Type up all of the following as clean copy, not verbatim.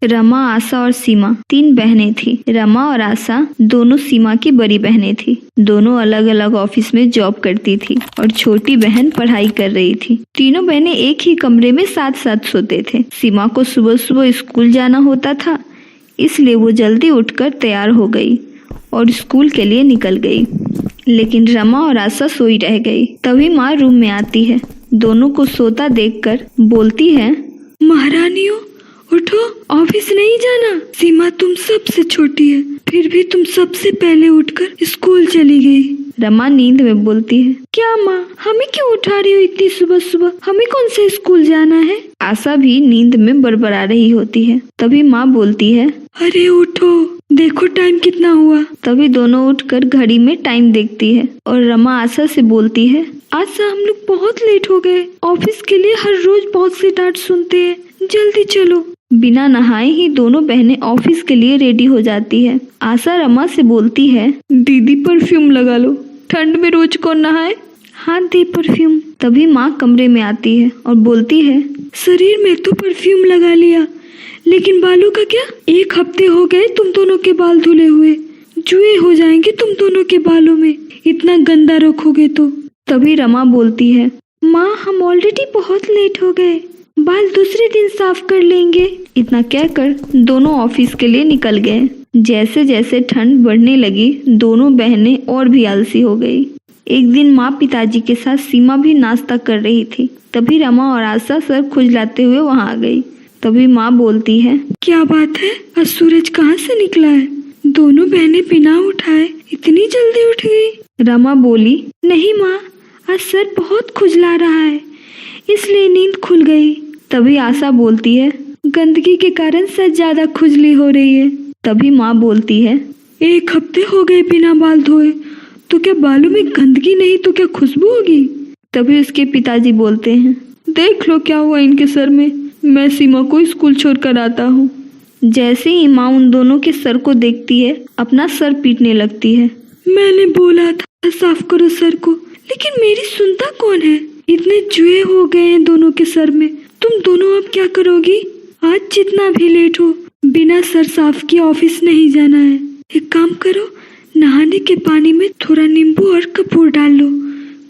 रमा, आशा और सीमा 3 बहनें थीं। रमा और आशा दोनों सीमा की बड़ी बहनें थीं। दोनों अलग अलग ऑफिस में जॉब करती थी और छोटी बहन पढ़ाई कर रही थी। तीनों बहनें एक ही कमरे में साथ साथ सोते थे। सीमा को सुबह सुबह स्कूल जाना होता था, इसलिए वो जल्दी उठकर तैयार हो गई और स्कूल के लिए निकल गई। लेकिन रमा और आशा सोई रह गई। तभी माँ रूम में आती है। दोनों को सोता देखकर बोलती है, महारानियों उठो, ऑफिस नहीं जाना। सीमा तुम सबसे छोटी है, फिर भी तुम सबसे पहले उठकर स्कूल चली गई। रमा नींद में बोलती है, क्या माँ, हमें क्यों उठा रही हो इतनी सुबह सुबह? हमें कौन से स्कूल जाना है? आशा भी नींद में बड़बड़ा रही होती है। तभी माँ बोलती है, अरे उठो, देखो टाइम कितना हुआ। तभी दोनों उठकर घड़ी में टाइम देखती है और रमा आशा से बोलती है, आशा हम लोग बहुत लेट हो गए। ऑफिस के लिए हर रोज बहुत सी डांट सुनते हैं, जल्दी चलो। बिना नहाए ही दोनों बहनें ऑफिस के लिए रेडी हो जाती है। आशा रमा से बोलती है, दीदी परफ्यूम लगा लो, ठंड में रोज कौन नहाए। हाँ दे परफ्यूम। तभी माँ कमरे में आती है और बोलती है, शरीर में तो परफ्यूम लगा लिया, लेकिन बालों का क्या? 1 हफ्ते हो गए तुम दोनों के बाल धुले हुए, जुए हो जाएंगे तुम दोनों के बालों में, इतना गंदा रखोगे तो। तभी रमा बोलती है, माँ हम ऑलरेडी बहुत लेट हो गए, बाल दूसरे दिन साफ कर लेंगे। इतना कहकर दोनों ऑफिस के लिए निकल गए। जैसे जैसे ठंड बढ़ने लगी, दोनों बहनें और भी आलसी हो गई। एक दिन माँ पिताजी के साथ सीमा भी नाश्ता कर रही थी। तभी रमा और आशा सर खुजलाते हुए वहाँ आ गई। तभी माँ बोलती है, क्या बात है, आज सूरज कहाँ से निकला है? दोनों बहनें बिना उठाए इतनी जल्दी उठ गई। रमा बोली, नहीं माँ, आज सर बहुत खुजला रहा है, इसलिए नींद खुल गई। तभी आशा बोलती है, गंदगी के कारण सर ज्यादा खुजली हो रही है। तभी माँ बोलती है, 1 हफ्ते हो गए बिना बाल धोए, तो क्या बालों में गंदगी नहीं तो क्या खुशबू होगी? तभी उसके पिताजी बोलते हैं, देख लो क्या हुआ इनके सर में, मैं सीमा को स्कूल छोड़कर आता हूँ। जैसे ही माँ उन दोनों के सर को देखती है, अपना सर पीटने लगती है। मैंने बोला था साफ करो सर को, लेकिन मेरी सुनता कौन है? इतने जुए हो गए हैं दोनों के सर में, तुम दोनों अब क्या करोगी? आज जितना भी लेट हो, बिना सर साफ किए ऑफिस नहीं जाना है। एक काम करो, नहाने के पानी में थोड़ा नींबू और कपूर डाल लो,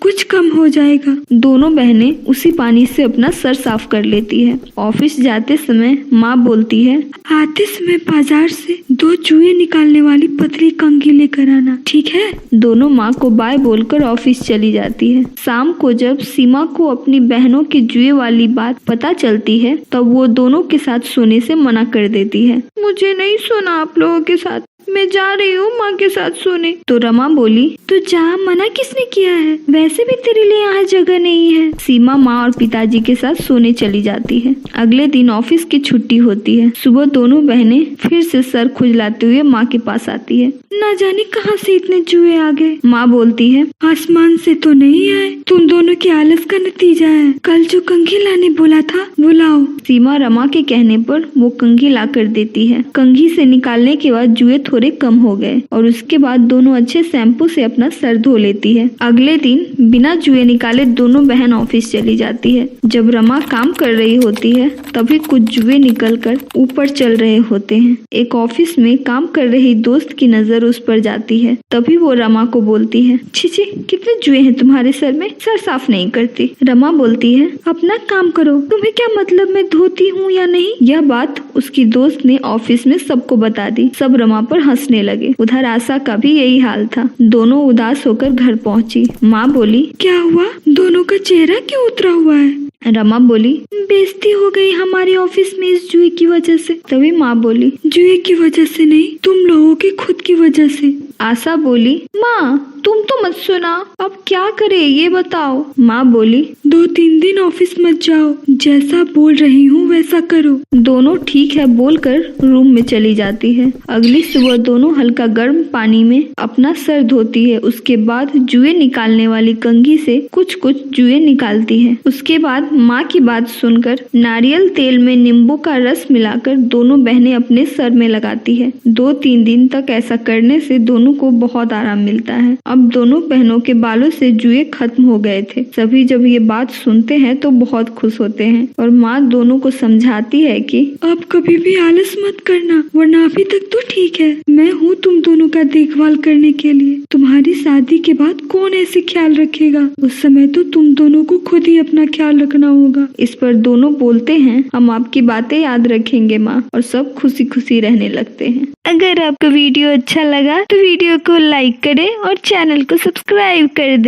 कुछ कम हो जाएगा। दोनों बहनें उसी पानी से अपना सर साफ कर लेती है। ऑफिस जाते समय माँ बोलती है, आते समय बाजार से 2 जुए निकालने वाली पतली कंघी लेकर आना, ठीक है? दोनों माँ को बाय बोलकर ऑफिस चली जाती है। शाम को जब सीमा को अपनी बहनों के जुए वाली बात पता चलती है, तब वो दोनों के साथ सोने से मना कर देती है। मुझे नहीं सोना आप लोगों के साथ, मैं जा रही हूँ माँ के साथ सोने। तो रमा बोली, तो जा, मना किसने किया है? वैसे भी तेरे लिए यहाँ जगह नहीं है। सीमा माँ और पिताजी के साथ सोने चली जाती है। अगले दिन ऑफिस की छुट्टी होती है। सुबह दोनों बहनें फिर से सर खुजलाते हुए माँ के पास आती है। ना जाने कहाँ से इतने जुए आ गए। माँ बोलती है, आसमान से तो नहीं आए, तुम दोनों के आलस का नतीजा है। कल जो कंघी लाने बोला था वो लाओ। सीमा रमा के कहने पर वो कंघी ला कर देती है। कंघी से निकालने के बाद जुए थोड़े कम हो गए और उसके बाद दोनों अच्छे शैम्पू से अपना सर धो लेती है। अगले दिन बिना जुए निकाले दोनों बहन ऑफिस चली जाती है। जब रमा काम कर रही होती है, तभी कुछ जुए निकलकर ऊपर चल रहे होते हैं। एक ऑफिस में काम कर रही दोस्त की नजर उस पर जाती है। तभी वो रमा को बोलती है, छी, कितने जुए हैं तुम्हारे सर में, सर साफ नहीं करती। रमा बोलती है, अपना काम करो, तुम्हें क्या मतलब मैं धोती हूँ या नहीं? यह बात उसकी दोस्त ने ऑफिस में सबको बता दी। सब रमा पर हंसने लगे। उधर आशा का भी यही हाल था। दोनों उदास होकर घर पहुंची। माँ बोली, क्या हुआ, दोनों का चेहरा क्यों उतरा हुआ है? रमा बोली, बेइज्जती हो गई हमारे ऑफिस में इस जुए की वजह से। तभी माँ बोली, जुए की वजह से नहीं, तुम लोगों की खुद की वजह से। आशा बोली, माँ तुम तो मत सुना, अब क्या करे ये बताओ। माँ बोली, 2-3 दिन ऑफिस मत जाओ, जैसा बोल रही हूँ वैसा करो। दोनों ठीक है बोलकर रूम में चली जाती है। अगली सुबह दोनों हल्का गर्म पानी में अपना सर धोती है। उसके बाद जुए निकालने वाली कंघी से कुछ कुछ जुए निकालती है। उसके बाद माँ की बात सुनकर नारियल तेल में नींबू का रस मिलाकर दोनों बहनें अपने सर में लगाती है। 2-3 दिन तक ऐसा करने से दोनों को बहुत आराम मिलता है। अब दोनों बहनों के बालों से जुए खत्म हो गए थे। सभी जब ये बात सुनते हैं तो बहुत खुश होते हैं और माँ दोनों को समझाती है कि बेटी। आप कभी भी आलस मत करना, वरना अभी तक तो ठीक है। मैं हूँ तुम दोनों का देखभाल करने के लिए। तुम्हारी शादी के बाद कौन ऐसे ख्याल रखेगा? उस समय तो तुम दोनों को खुद ही अपना ख्याल रखना होगा। इस पर दोनों बोलते हैं, हम आपकी बातें याद रखेंगे माँ, और सब खुशी खुशी रहने लगते हैं। अगर आपको वीडियो अच्छा लगा तो वीडियो को लाइक करें और चैनल को सब्सक्राइब कर दें।